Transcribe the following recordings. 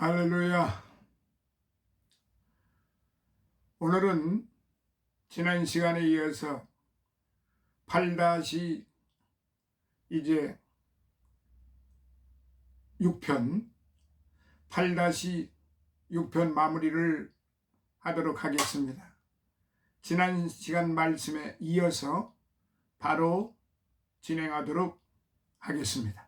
할렐루야. 오늘은 지난 시간에 이어서 8- 이제 6편 8-6편 마무리를 하도록 하겠습니다. 지난 시간 말씀에 이어서 바로 진행하도록 하겠습니다.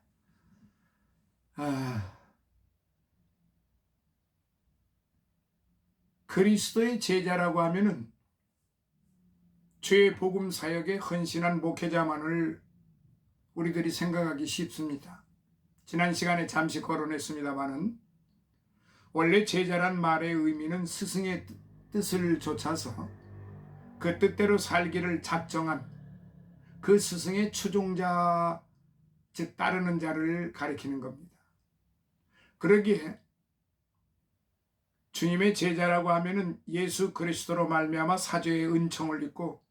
그리스도의 제자라고 하면은 죄 복음 사역에 헌신한 목회자만을 우리들이 생각하기 쉽습니다. 지난 시간에 잠시 거론했습니다마는 원래 제자란 말의 의미는 스승의 뜻을 좇아서 그 뜻대로 살기를 작정한 그 스승의 추종자, 즉 따르는 자를 가리키는 겁니다. 그러기에 주님의 제자라고 하면은 예수 그리스도로 말미암아 사죄의 은총을 입고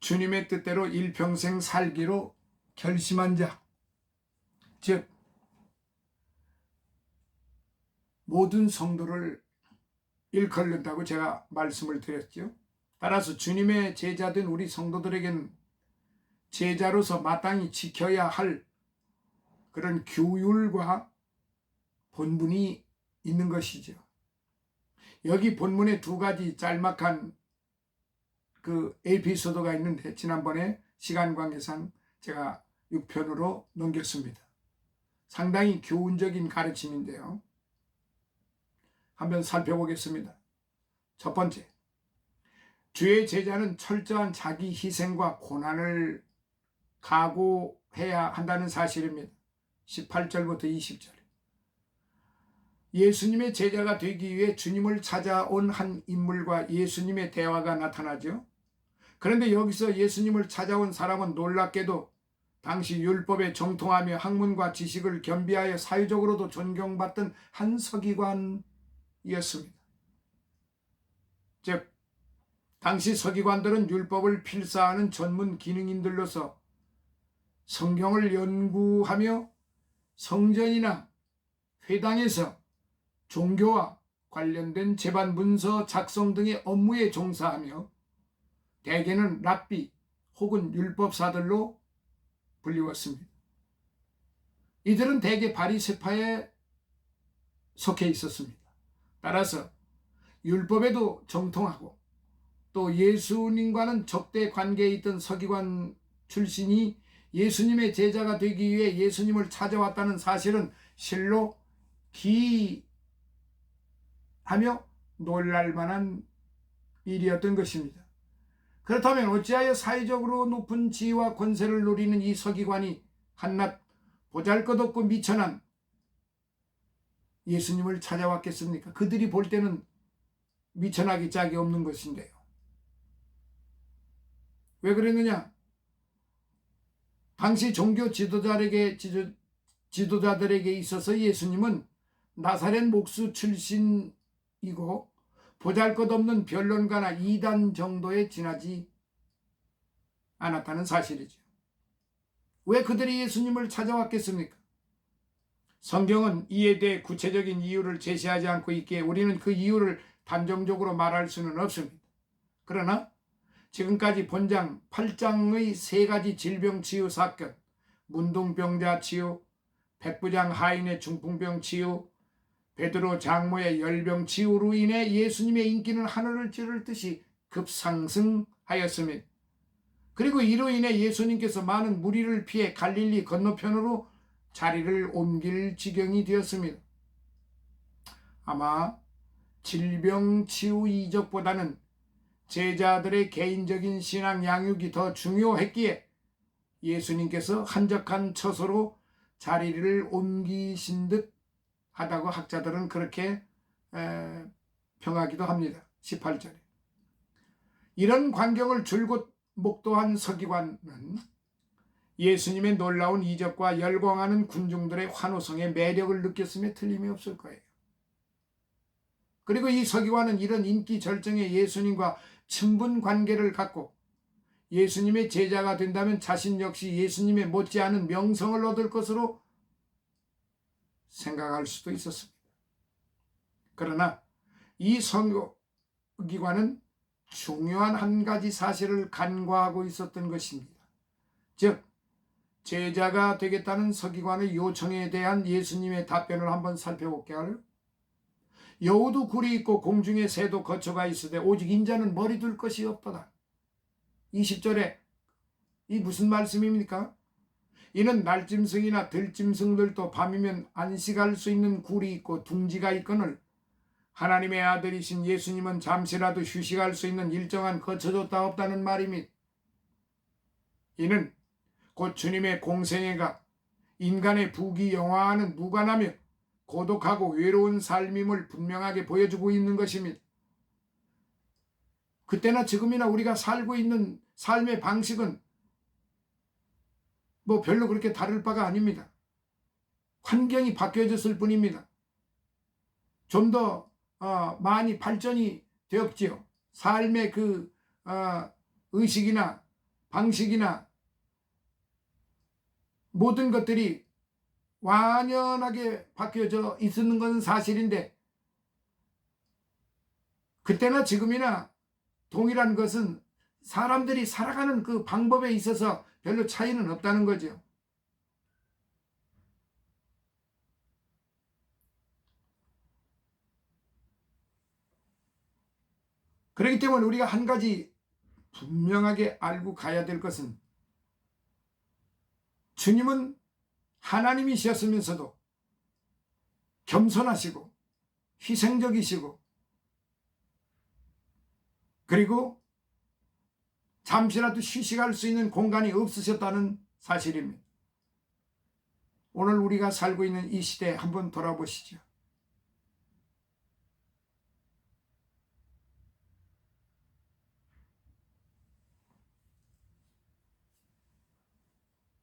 주님의 뜻대로 일평생 살기로 결심한 자, 즉 모든 성도를 일컬는다고 제가 말씀을 드렸죠. 따라서 주님의 제자된 우리 성도들에게는 제자로서 마땅히 지켜야 할 그런 규율과 본분이 있는 것이죠. 여기 본문에 두 가지 짤막한 그 에피소드가 있는데 지난번에 시간 관계상 제가 6편으로 넘겼습니다. 상당히 교훈적인 가르침인데요. 한번 살펴보겠습니다. 첫 번째, 주의 제자는 철저한 자기 희생과 고난을 각오해야 한다는 사실입니다. 18절부터 20절. 예수님의 제자가 되기 위해 주님을 찾아온 한 인물과 예수님의 대화가 나타나죠. 그런데 여기서 예수님을 찾아온 사람은 놀랍게도 당시 율법에 정통하며 학문과 지식을 겸비하여 사회적으로도 존경받던 한 서기관이었습니다. 즉, 당시 서기관들은 율법을 필사하는 전문 기능인들로서 성경을 연구하며 성전이나 회당에서 종교와 관련된 제반 문서 작성 등의 업무에 종사하며 대개는 랍비 혹은 율법사들로 불리웠습니다. 이들은 대개 바리새파에 속해 있었습니다. 따라서 율법에도 정통하고 또 예수님과는 적대 관계에 있던 서기관 출신이 예수님의 제자가 되기 위해 예수님을 찾아왔다는 사실은 실로 기하며 놀랄만한 일이었던 것입니다. 그렇다면 어찌하여 사회적으로 높은 지위와 권세를 누리는 이 서기관이 한낱 보잘것없고 미천한 예수님을 찾아왔겠습니까? 그들이 볼 때는 미천하기 짝이 없는 것인데요. 왜 그랬느냐? 당시 종교 지도자들에게 있어서 예수님은 나사렛 목수 출신이고 보잘것없는 변론가나 이단 정도에 지나지 않았다는 사실이죠. 왜 그들이 예수님을 찾아왔겠습니까? 성경은 이에 대해 구체적인 이유를 제시하지 않고 있기에 우리는 그 이유를 단정적으로 말할 수는 없습니다. 그러나 지금까지 본장 8장의 세 가지 질병 치유 사건, 문둥병자 치유, 백부장 하인의 중풍병 치유, 베드로 장모의 열병 치유로 인해 예수님의 인기는 하늘을 찌를 듯이 급상승하였습니다. 그리고 이로 인해 예수님께서 많은 무리를 피해 갈릴리 건너편으로 자리를 옮길 지경이 되었습니다. 아마 질병 치유 이적보다는 제자들의 개인적인 신앙 양육이 더 중요했기에 예수님께서 한적한 처소로 자리를 옮기신 듯 하다고 학자들은 그렇게 평하기도 합니다. 18절에. 이런 광경을 줄곧 목도한 서기관은 예수님의 놀라운 이적과 열광하는 군중들의 환호성에 매력을 느꼈음에 틀림이 없을 거예요. 그리고 이 서기관은 이런 인기 절정의 예수님과 친분 관계를 갖고 예수님의 제자가 된다면 자신 역시 예수님의 못지않은 명성을 얻을 것으로 생각할 수도 있었습니다. 그러나 이 선교기관은 중요한 한 가지 사실을 간과하고 있었던 것입니다. 즉 제자가 되겠다는 서기관의 요청에 대한 예수님의 답변을 한번 살펴볼게요. 여우도 굴이 있고 공중에 새도 거처가 있으되 오직 인자는 머리 둘 것이 없도다. 20절에 이 무슨 말씀입니까? 이는 날짐승이나 들짐승들도 밤이면 안식할 수 있는 굴이 있고 둥지가 있거늘 하나님의 아들이신 예수님은 잠시라도 휴식할 수 있는 일정한 거처도 다 없다는 말입니다. 이는 곧 주님의 공생애가 인간의 부귀영화와는 무관하며 고독하고 외로운 삶임을 분명하게 보여주고 있는 것입니다. 그때나 지금이나 우리가 살고 있는 삶의 방식은 뭐 별로 그렇게 다를 바가 아닙니다. 환경이 바뀌어졌을 뿐입니다. 좀 더 많이 발전이 되었지요. 삶의 그 의식이나 방식이나 모든 것들이 완연하게 바뀌어져 있는 것은 사실인데 그때나 지금이나 동일한 것은 사람들이 살아가는 그 방법에 있어서 별로 차이는 없다는 거죠. 그렇기 때문에 우리가 한 가지 분명하게 알고 가야 될 것은 주님은 하나님이셨으면서도 겸손하시고 희생적이시고 그리고 잠시라도 휴식할 수 있는 공간이 없으셨다는 사실입니다. 오늘 우리가 살고 있는 이 시대에 한번 돌아보시죠.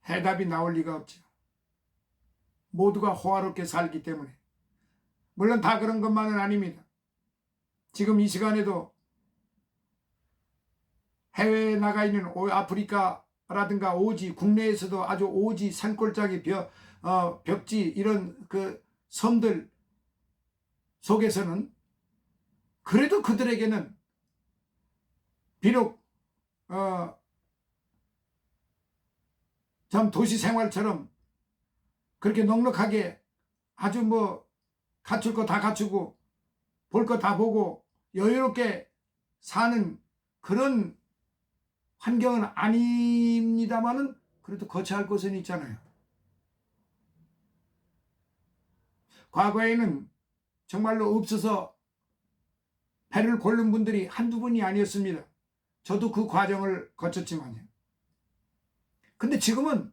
해답이 나올 리가 없죠. 모두가 호화롭게 살기 때문에. 물론 다 그런 것만은 아닙니다. 지금 이 시간에도 해외에 나가 있는 아프리카라든가 오지, 국내에서도 아주 오지, 산골짜기, 벽지 이런 그 섬들 속에서는 그래도 그들에게는 비록 참 도시 생활처럼 그렇게 넉넉하게 아주 뭐 갖출 거 다 갖추고 볼 거 다 보고 여유롭게 사는 그런 환경은 아닙니다만은 그래도 거처할 곳은 있잖아요. 과거에는 정말로 없어서 배를 고른 분들이 한두 분이 아니었습니다. 저도 그 과정을 거쳤지만요. 근데 지금은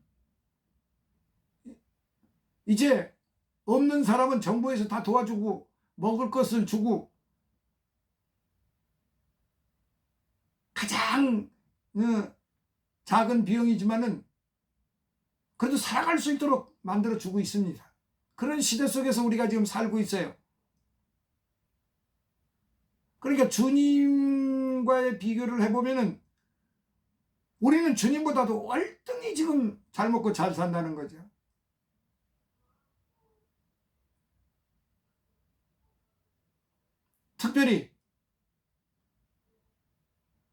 이제 없는 사람은 정부에서 다 도와주고 먹을 것을 주고 가장 작은 비용이지만은 그래도 살아갈 수 있도록 만들어 주고 있습니다. 그런 시대 속에서 우리가 지금 살고 있어요. 그러니까 주님과의 비교를 해보면은 우리는 주님보다도 월등히 지금 잘 먹고 잘 산다는 거죠. 특별히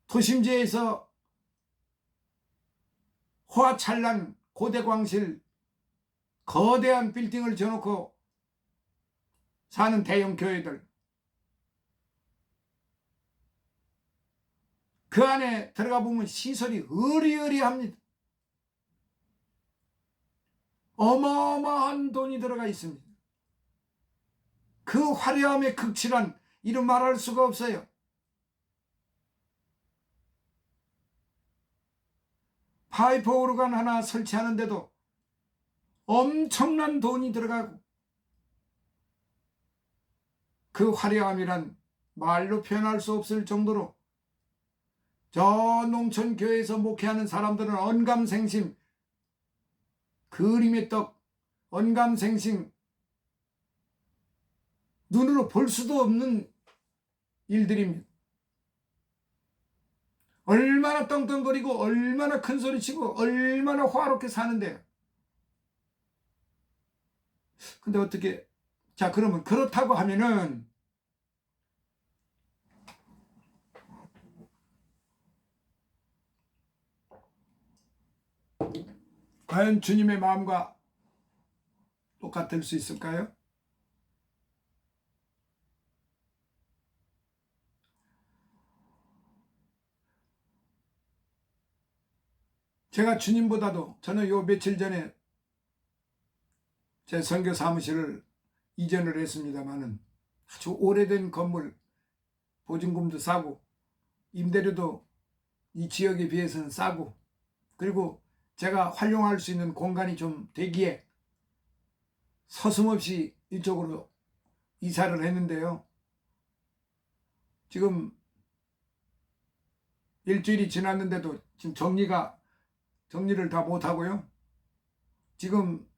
도심지에서 호화찬란 고대광실 거대한 빌딩을 지어놓고 사는 대형 교회들, 그 안에 들어가 보면 시설이 으리으리합니다. 어마어마한 돈이 들어가 있습니다. 그 화려함의 극치란 이루 말할 수가 없어요. 파이프 오르간 하나 설치하는데도 엄청난 돈이 들어가고 그 화려함이란 말로 표현할 수 없을 정도로 저 농촌 교회에서 목회하는 사람들은 언감생심, 그림의 떡, 언감생심, 눈으로 볼 수도 없는 일들입니다. 얼마나 떵떵거리고 얼마나 큰 소리치고 얼마나 화롭게 사는데요. 근데 어떻게, 자 그러면 그렇다고 하면은 과연 주님의 마음과 똑같을 수 있을까요? 제가 주님보다도 저는 요 며칠 전에 제 선교 사무실을 이전을 했습니다마는 아주 오래된 건물 보증금도 싸고 임대료도 이 지역에 비해서는 싸고 그리고 제가 활용할 수 있는 공간이 좀 되기에 서슴없이 이쪽으로 이사를 했는데요. 지금 일주일이 지났는데도 지금 정리를 다 못하고요. 지금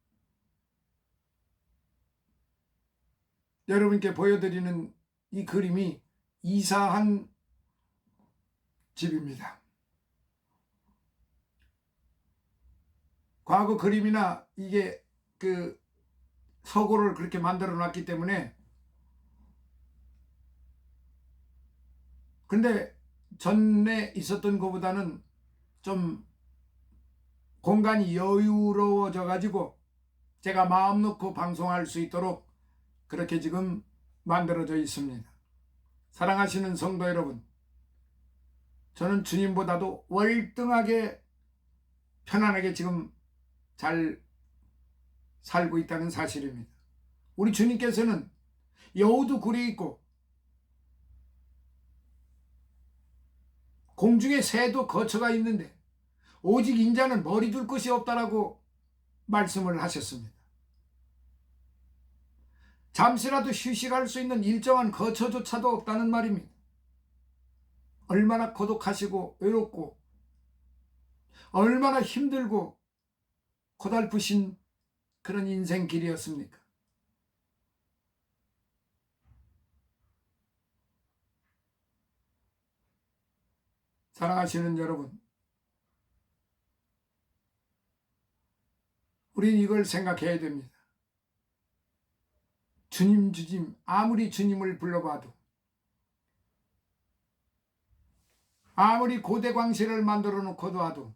여러분께 보여드리는 이 그림이 이사한 집입니다. 과거 그림이나 이게 그 서고를 그렇게 만들어 놨기 때문에 근데 전에 있었던 것보다는 좀 공간이 여유로워져 가지고 제가 마음 놓고 방송할 수 있도록 그렇게 지금 만들어져 있습니다. 사랑하시는 성도 여러분, 저는 주님보다도 월등하게 편안하게 지금 잘 살고 있다는 사실입니다. 우리 주님께서는 여우도 굴에 있고 공중에 새도 거처가 있는데 오직 인자는 머리 둘 곳이 없다라고 말씀을 하셨습니다. 잠시라도 휴식할 수 있는 일정한 거처조차도 없다는 말입니다. 얼마나 고독하시고 외롭고 얼마나 힘들고 고달프신 그런 인생 길이었습니까? 사랑하시는 여러분, 우린 이걸 생각해야 됩니다. 주님 아무리 주님을 불러봐도 아무리 고대광실을 만들어 놓고도 하도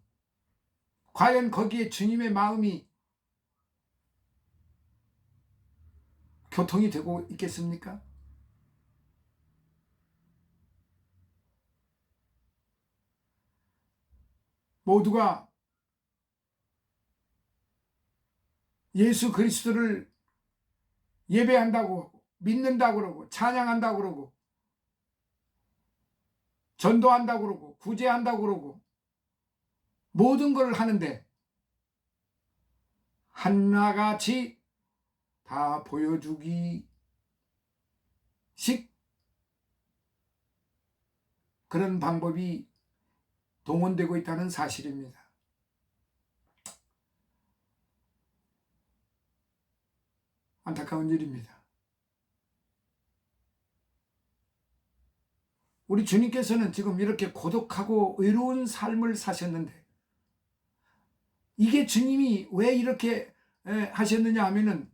과연 거기에 주님의 마음이 교통이 되고 있겠습니까? 모두가 예수 그리스도를 예배한다고 하고 믿는다고 그러고 찬양한다고 그러고 전도한다고 그러고 구제한다고 그러고 모든 걸 하는데 하나같이 다 보여주기식 그런 방법이 동원되고 있다는 사실입니다. 안타까운 일입니다. 우리 주님께서는 지금 이렇게 고독하고 외로운 삶을 사셨는데 이게 주님이 왜 이렇게 하셨느냐 하면은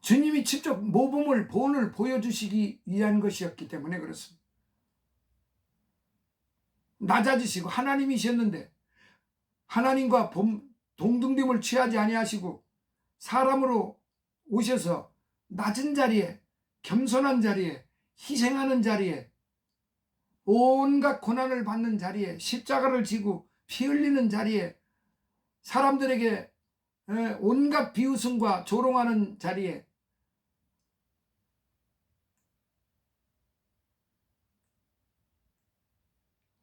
주님이 직접 모범을 본을 보여주시기 위한 것이었기 때문에 그렇습니다. 낮아지시고 하나님이셨는데 하나님과 동등됨을 취하지 아니하시고 사람으로 오셔서 낮은 자리에 겸손한 자리에 희생하는 자리에 온갖 고난을 받는 자리에 십자가를 지고 피 흘리는 자리에 사람들에게 온갖 비웃음과 조롱하는 자리에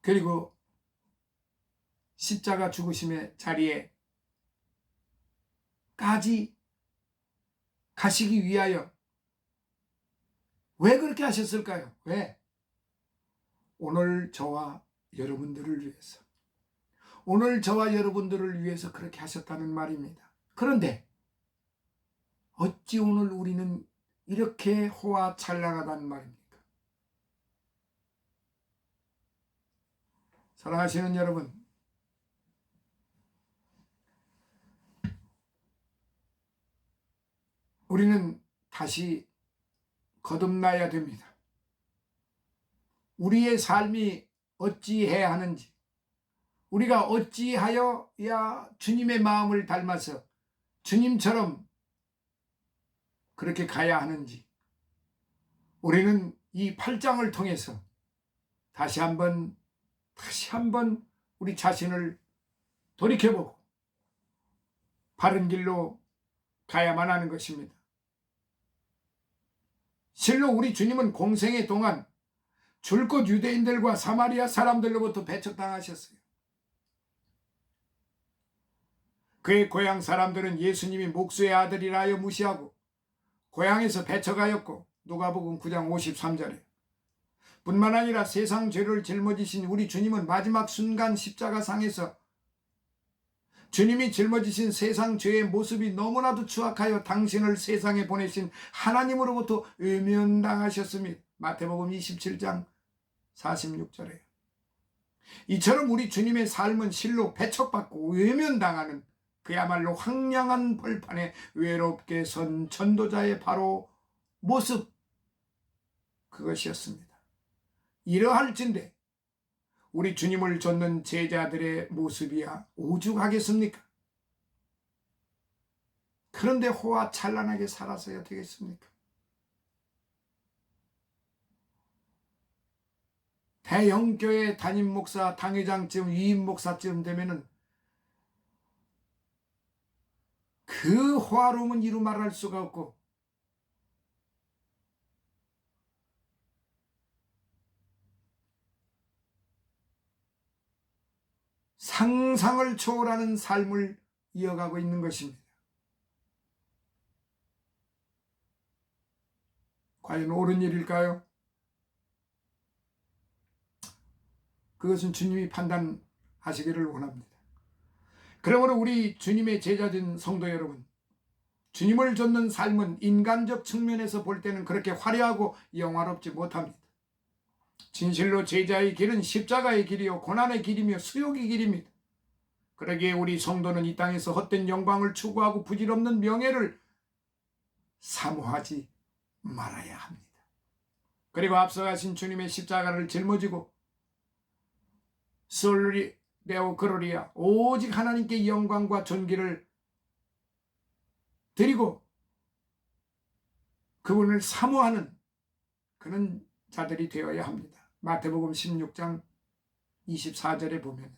그리고 십자가 죽으심의 자리에까지 가시기 위하여 왜 그렇게 하셨을까요? 왜? 오늘 저와 여러분들을 위해서 오늘 저와 여러분들을 위해서 그렇게 하셨다는 말입니다. 그런데 어찌 오늘 우리는 이렇게 호화찬란하단 말입니까? 사랑하시는 여러분, 우리는 다시 거듭나야 됩니다. 우리의 삶이 어찌해야 하는지, 우리가 어찌하여야 주님의 마음을 닮아서 주님처럼 그렇게 가야 하는지, 우리는 이 8장을 통해서 다시 한번 우리 자신을 돌이켜보고 바른 길로 가야만 하는 것입니다. 실로 우리 주님은 공생의 동안 줄곧 유대인들과 사마리아 사람들로부터 배척당하셨어요. 그의 고향 사람들은 예수님이 목수의 아들이라 하여 무시하고 고향에서 배척하였고, 누가복음 9장 53절에 뿐만 아니라 세상 죄를 짊어지신 우리 주님은 마지막 순간 십자가상에서 주님이 짊어지신 세상 죄의 모습이 너무나도 추악하여 당신을 세상에 보내신 하나님으로부터 외면당하셨습니다. 마태복음 27장 46절에 이처럼 우리 주님의 삶은 실로 배척받고 외면당하는 그야말로 황량한 벌판에 외롭게 선 전도자의 바로 모습, 그것이었습니다. 이러할진대 우리 주님을 좇는 제자들의 모습이야 오죽하겠습니까? 그런데 호화찬란하게 살아서야 되겠습니까? 대형교회 담임 목사, 당회장쯤, 위임 목사쯤 되면은 그 호화로움은 이루 말할 수가 없고, 상상을 초월하는 삶을 이어가고 있는 것입니다. 과연 옳은 일일까요? 그것은 주님이 판단하시기를 원합니다. 그러므로 우리 주님의 제자된 성도 여러분, 주님을 좇는 삶은 인간적 측면에서 볼 때는 그렇게 화려하고 영화롭지 못합니다. 진실로 제자의 길은 십자가의 길이요 고난의 길이며 수욕의 길입니다. 그러기에 우리 성도는 이 땅에서 헛된 영광을 추구하고 부질없는 명예를 사모하지 말아야 합니다. 그리고 앞서가신 주님의 십자가를 짊어지고 솔리 데오 그로리아, 오직 하나님께 영광과 존귀를 드리고 그분을 사모하는 그런 자들이 되어야 합니다. 마태복음 16장 24절에 보면요.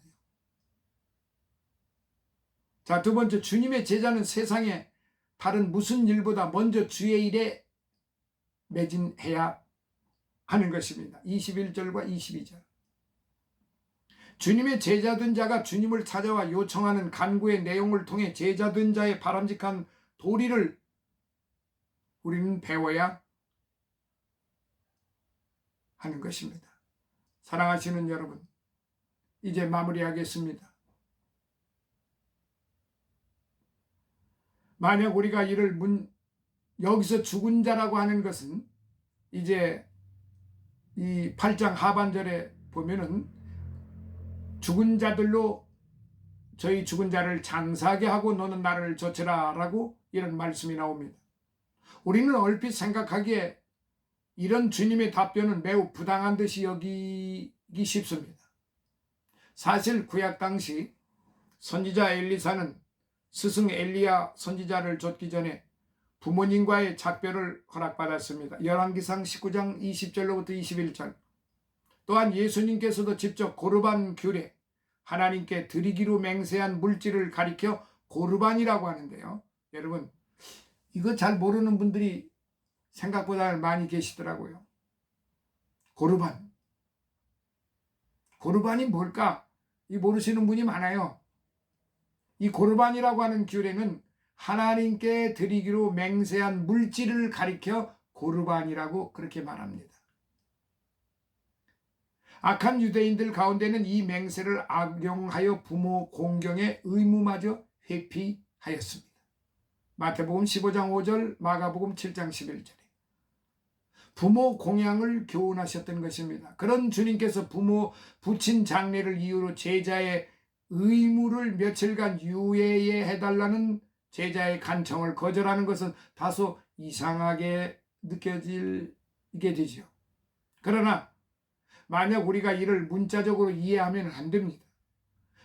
자, 두 번째, 주님의 제자는 세상에 다른 무슨 일보다 먼저 주의 일에 매진해야 하는 것입니다. 21절과 22절. 주님의 제자된 자가 주님을 찾아와 요청하는 간구의 내용을 통해 제자된 자의 바람직한 도리를 우리는 배워야 하는 것입니다. 사랑하시는 여러분, 이제 마무리하겠습니다. 만약 우리가 이를 여기서 죽은 자라고 하는 것은 이제 이 8장 하반절에 보면은 죽은 자들로 저희 죽은 자를 장사하게 하고 너는 나를 좇으라 라고 이런 말씀이 나옵니다. 우리는 얼핏 생각하기에 이런 주님의 답변은 매우 부당한 듯이 여기기 쉽습니다. 사실 구약 당시 선지자 엘리사는 스승 엘리야 선지자를 좇기 전에 부모님과의 작별을 허락받았습니다. 열왕기상 19장 20절로부터 21절. 또한 예수님께서도 직접 고르반 규례, 하나님께 드리기로 맹세한 물질을 가리켜 고르반이라고 하는데요. 여러분, 이거 잘 모르는 분들이 생각보다 많이 계시더라고요. 고르반. 고르반이 뭘까? 이 모르시는 분이 많아요. 이 고르반이라고 하는 규례는 하나님께 드리기로 맹세한 물질을 가리켜 고르반이라고 그렇게 말합니다. 악한 유대인들 가운데는 이 맹세를 악용하여 부모 공경의 의무마저 회피하였습니다. 마태복음 15장 5절, 마가복음 7장 11절에 부모 공양을 교훈하셨던 것입니다. 그런 주님께서 부친 장례를 이유로 제자의 의무를 며칠간 유예해 해달라는 제자의 간청을 거절하는 것은 다소 이상하게 느껴지게 되죠. 그러나 만약 우리가 이를 문자적으로 이해하면 안 됩니다.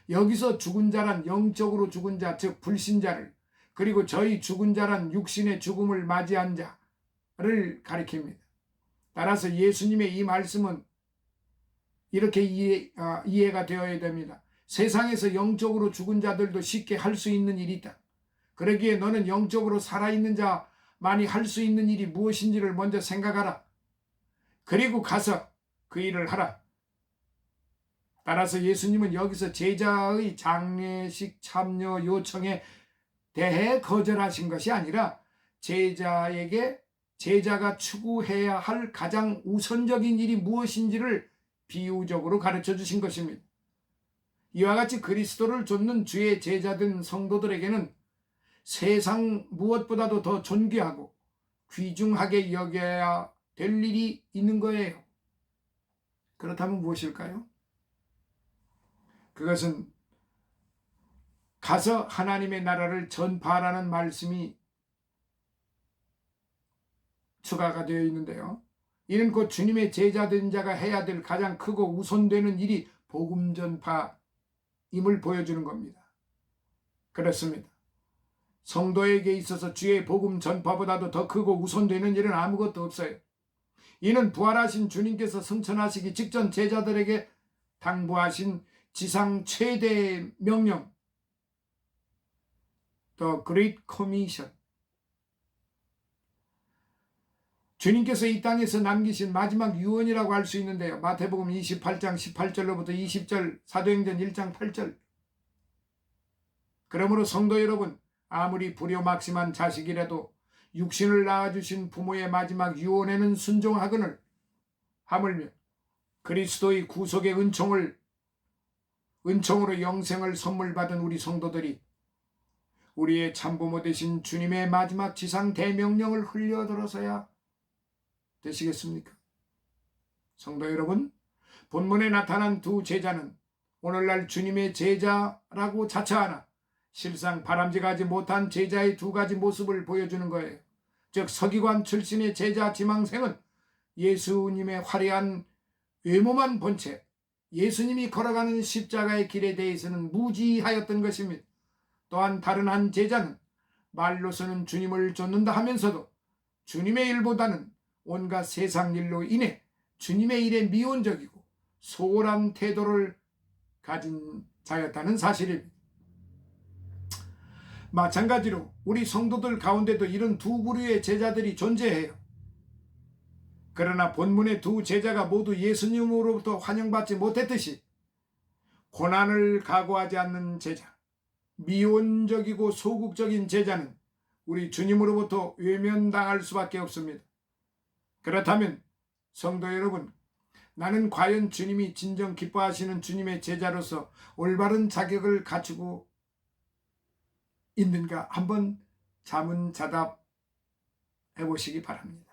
여기서 죽은 자란 영적으로 죽은 자, 즉 불신자를, 그리고 저희 죽은 자란 육신의 죽음을 맞이한 자를 가리킵니다. 따라서 예수님의 이 말씀은 이렇게 이해가 되어야 됩니다. 세상에서 영적으로 죽은 자들도 쉽게 할 수 있는 일이 있다. 그러기에 너는 영적으로 살아있는 자만이 할 수 있는 일이 무엇인지를 먼저 생각하라. 그리고 가서 그 일을 하라. 따라서 예수님은 여기서 제자의 장례식 참여 요청에 대해 거절하신 것이 아니라 제자가 추구해야 할 가장 우선적인 일이 무엇인지를 비유적으로 가르쳐 주신 것입니다. 이와 같이 그리스도를 좇는 주의 제자된 성도들에게는 세상 무엇보다도 더 존귀하고 귀중하게 여겨야 될 일이 있는 거예요. 그렇다면 무엇일까요? 그것은 가서 하나님의 나라를 전파하라는 말씀이 추가가 되어 있는데요. 이는 곧 주님의 제자된 자가 해야 될 가장 크고 우선되는 일이 복음 전파임을 보여주는 겁니다. 그렇습니다. 성도에게 있어서 주의 복음 전파보다도 더 크고 우선되는 일은 아무것도 없어요. 이는 부활하신 주님께서 승천하시기 직전 제자들에게 당부하신 지상 최대의 명령, The Great Commission, 주님께서 이 땅에서 남기신 마지막 유언이라고 할 수 있는데요. 마태복음 28장 18절로부터 20절, 사도행전 1장 8절. 그러므로 성도 여러분, 아무리 불효막심한 자식이라도 육신을 낳아주신 부모의 마지막 유언에는 순종하거늘 하물며 그리스도의 구속의 은총으로 영생을 선물 받은 우리 성도들이 우리의 참부모 되신 주님의 마지막 지상 대명령을 흘려들어서야 되시겠습니까? 성도 여러분, 본문에 나타난 두 제자는 오늘날 주님의 제자라고 자처하나 실상 바람직하지 못한 제자의 두 가지 모습을 보여주는 거예요. 즉 서기관 출신의 제자 지망생은 예수님의 화려한 외모만 본 채 예수님이 걸어가는 십자가의 길에 대해서는 무지하였던 것입니다. 또한 다른 한 제자는 말로서는 주님을 좇는다 하면서도 주님의 일보다는 온갖 세상 일로 인해 주님의 일에 미온적이고 소홀한 태도를 가진 자였다는 사실입니다. 마찬가지로 우리 성도들 가운데도 이런 두 부류의 제자들이 존재해요. 그러나 본문의 두 제자가 모두 예수님으로부터 환영받지 못했듯이 고난을 각오하지 않는 제자, 미온적이고 소극적인 제자는 우리 주님으로부터 외면당할 수밖에 없습니다. 그렇다면 성도 여러분, 나는 과연 주님이 진정 기뻐하시는 주님의 제자로서 올바른 자격을 갖추고 있는가 한번 자문자답해 보시기 바랍니다.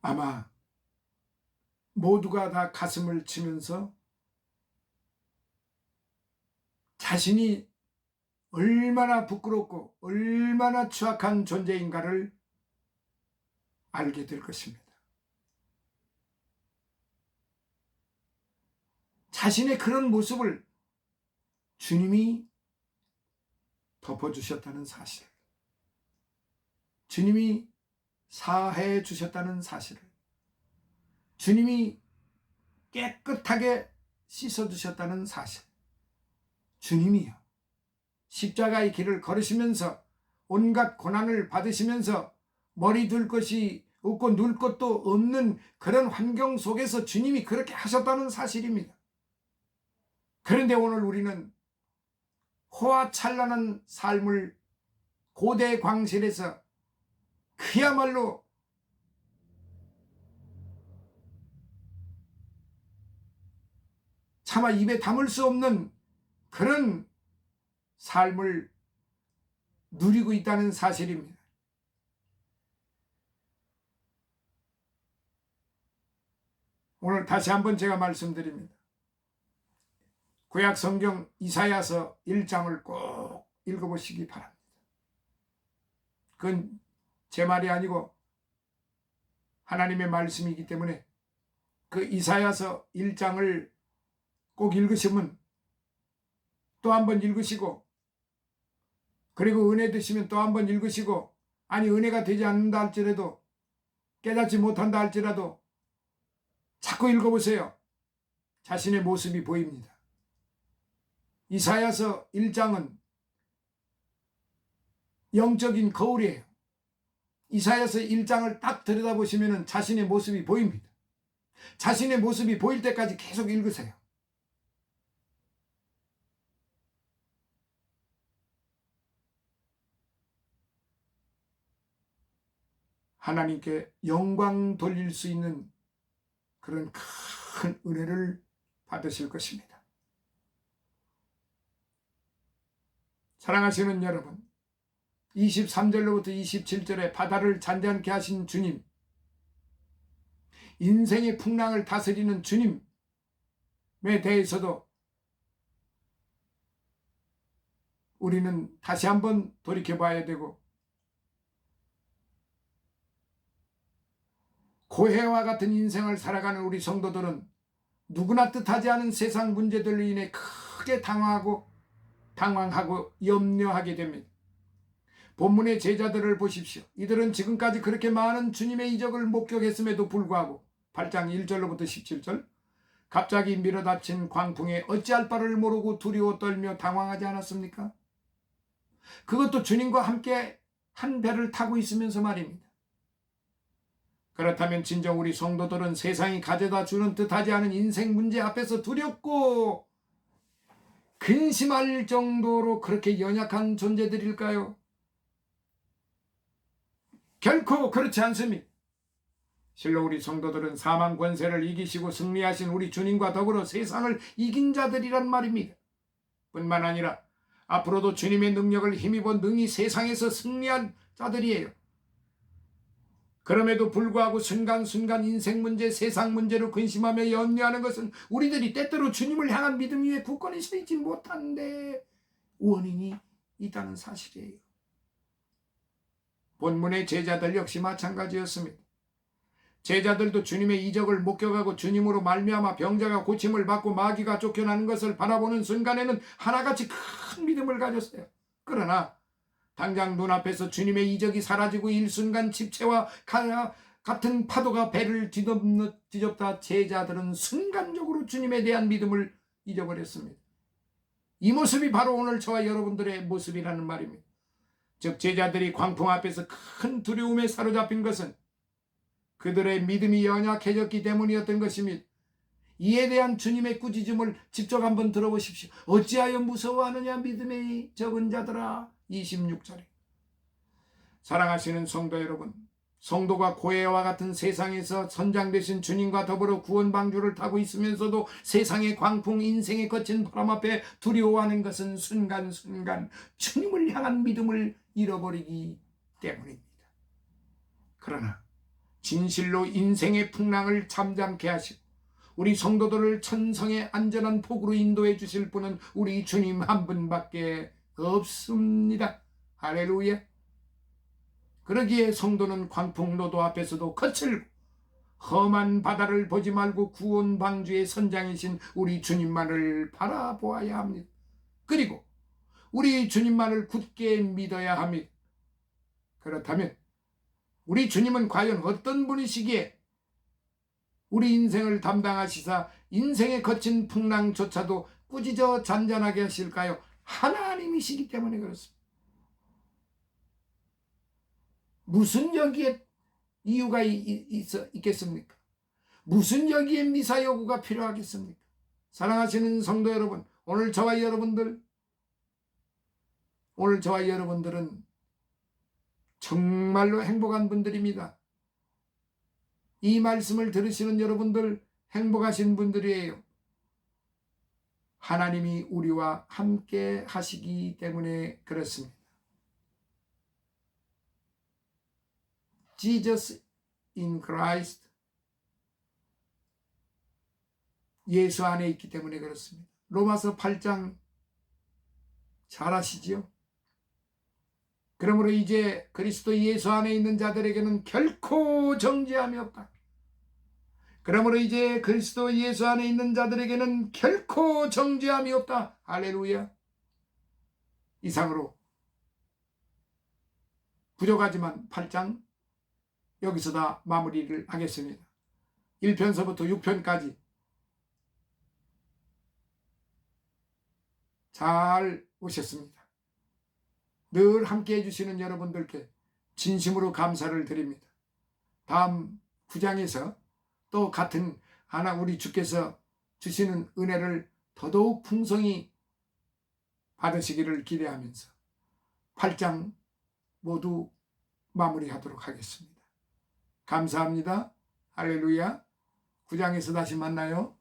아마 모두가 다 가슴을 치면서 자신이 얼마나 부끄럽고 얼마나 추악한 존재인가를 알게 될 것입니다. 자신의 그런 모습을 주님이 덮어주셨다는 사실, 주님이 사해 주셨다는 사실을, 주님이 깨끗하게 씻어주셨다는 사실, 주님이요 십자가의 길을 걸으시면서 온갖 고난을 받으시면서 머리 둘 것이 없고 누울 것도 없는 그런 환경 속에서 주님이 그렇게 하셨다는 사실입니다. 그런데 오늘 우리는 호화찬란한 삶을 고대 광실에서 그야말로 차마 입에 담을 수 없는 그런 삶을 누리고 있다는 사실입니다. 오늘 다시 한번 제가 말씀드립니다. 구약 성경 이사야서 1장을 꼭 읽어보시기 바랍니다. 그건 제 말이 아니고 하나님의 말씀이기 때문에 그 이사야서 1장을 꼭 읽으시면 또 한 번 읽으시고, 그리고 은혜 드시면 또 한 번 읽으시고, 아니 은혜가 되지 않는다 할지라도, 깨닫지 못한다 할지라도 자꾸 읽어보세요. 자신의 모습이 보입니다. 이사야서 1장은 영적인 거울이에요. 이사야서 1장을 딱 들여다보시면 자신의 모습이 보입니다. 자신의 모습이 보일 때까지 계속 읽으세요. 하나님께 영광 돌릴 수 있는 그런 큰 은혜를 받으실 것입니다. 사랑하시는 여러분, 23절로부터 27절에 바다를 잔잔케 하신 주님, 인생의 풍랑을 다스리는 주님에 대해서도 우리는 다시 한번 돌이켜봐야 되고, 고해와 같은 인생을 살아가는 우리 성도들은 누구나 뜻하지 않은 세상 문제들로 인해 크게 당황하고 염려하게 됩니다. 본문의 제자들을 보십시오. 이들은 지금까지 그렇게 많은 주님의 이적을 목격했음에도 불구하고 8장 1절로부터 17절, 갑자기 밀어닥친 광풍에 어찌할 바를 모르고 두려워 떨며 당황하지 않았습니까? 그것도 주님과 함께 한 배를 타고 있으면서 말입니다. 그렇다면 진정 우리 성도들은 세상이 가져다 주는 뜻하지 않은 인생 문제 앞에서 두렵고 근심할 정도로 그렇게 연약한 존재들일까요? 결코 그렇지 않습니다. 실로 우리 성도들은 사망 권세를 이기시고 승리하신 우리 주님과 더불어 세상을 이긴 자들이란 말입니다. 뿐만 아니라 앞으로도 주님의 능력을 힘입어 능히 세상에서 승리할 자들이에요. 그럼에도 불구하고 순간순간 인생 문제, 세상 문제로 근심하며 염려하는 것은 우리들이 때때로 주님을 향한 믿음 위에 굳건히 서 있지 못하는데 원인이 있다는 사실이에요. 본문의 제자들 역시 마찬가지였습니다. 제자들도 주님의 이적을 목격하고 주님으로 말미암아 병자가 고침을 받고 마귀가 쫓겨나는 것을 바라보는 순간에는 하나같이 큰 믿음을 가졌어요. 그러나 당장 눈앞에서 주님의 이적이 사라지고 일순간 집채와 같은 파도가 배를 뒤덮다 제자들은 순간적으로 주님에 대한 믿음을 잊어버렸습니다. 이 모습이 바로 오늘 저와 여러분들의 모습이라는 말입니다. 즉 제자들이 광풍 앞에서 큰 두려움에 사로잡힌 것은 그들의 믿음이 연약해졌기 때문이었던 것입니다. 이에 대한 주님의 꾸짖음을 직접 한번 들어보십시오. 어찌하여 무서워하느냐 믿음의 적은 자들아. 26절에 사랑하시는 성도 여러분, 성도가 고해와 같은 세상에서 선장되신 주님과 더불어 구원 방주를 타고 있으면서도 세상의 광풍, 인생의 거친 바람 앞에 두려워하는 것은 순간순간 주님을 향한 믿음을 잃어버리기 때문입니다. 그러나 진실로 인생의 풍랑을 잠잠케 하시고 우리 성도들을 천성의 안전한 폭으로 인도해 주실 분은 우리 주님 한 분밖에 없습니다. 할렐루야. 그러기에 성도는 광풍노도 앞에서도 거칠고 험한 바다를 보지 말고 구원 방주의 선장이신 우리 주님만을 바라보아야 합니다. 그리고 우리 주님만을 굳게 믿어야 합니다. 그렇다면 우리 주님은 과연 어떤 분이시기에 우리 인생을 담당하시사 인생의 거친 풍랑조차도 꾸짖어 잔잔하게 하실까요? 하나님이시기 때문에 그렇습니다. 무슨 여기에 이유가 있겠습니까? 무슨 여기에 미사 여구가 필요하겠습니까? 사랑하시는 성도 여러분, 오늘 저와 여러분들은 정말로 행복한 분들입니다. 이 말씀을 들으시는 여러분들 행복하신 분들이에요. 하나님이 우리와 함께 하시기 때문에 그렇습니다. Jesus in Christ, 예수 안에 있기 때문에 그렇습니다. 로마서 8장 잘 아시죠? 그러므로 이제 그리스도 예수 안에 있는 자들에게는 결코 정죄함이 없다. 그러므로 이제 그리스도 예수 안에 있는 자들에게는 결코 정죄함이 없다. 할렐루야. 이상으로 부족하지만 8장 여기서 다 마무리를 하겠습니다. 1편서부터 6편까지 잘 오셨습니다. 늘 함께 해주시는 여러분들께 진심으로 감사를 드립니다. 다음 9장에서 또 같은 하나 우리 주께서 주시는 은혜를 더더욱 풍성히 받으시기를 기대하면서 8장 모두 마무리하도록 하겠습니다. 감사합니다. 할렐루야. 9장에서 다시 만나요.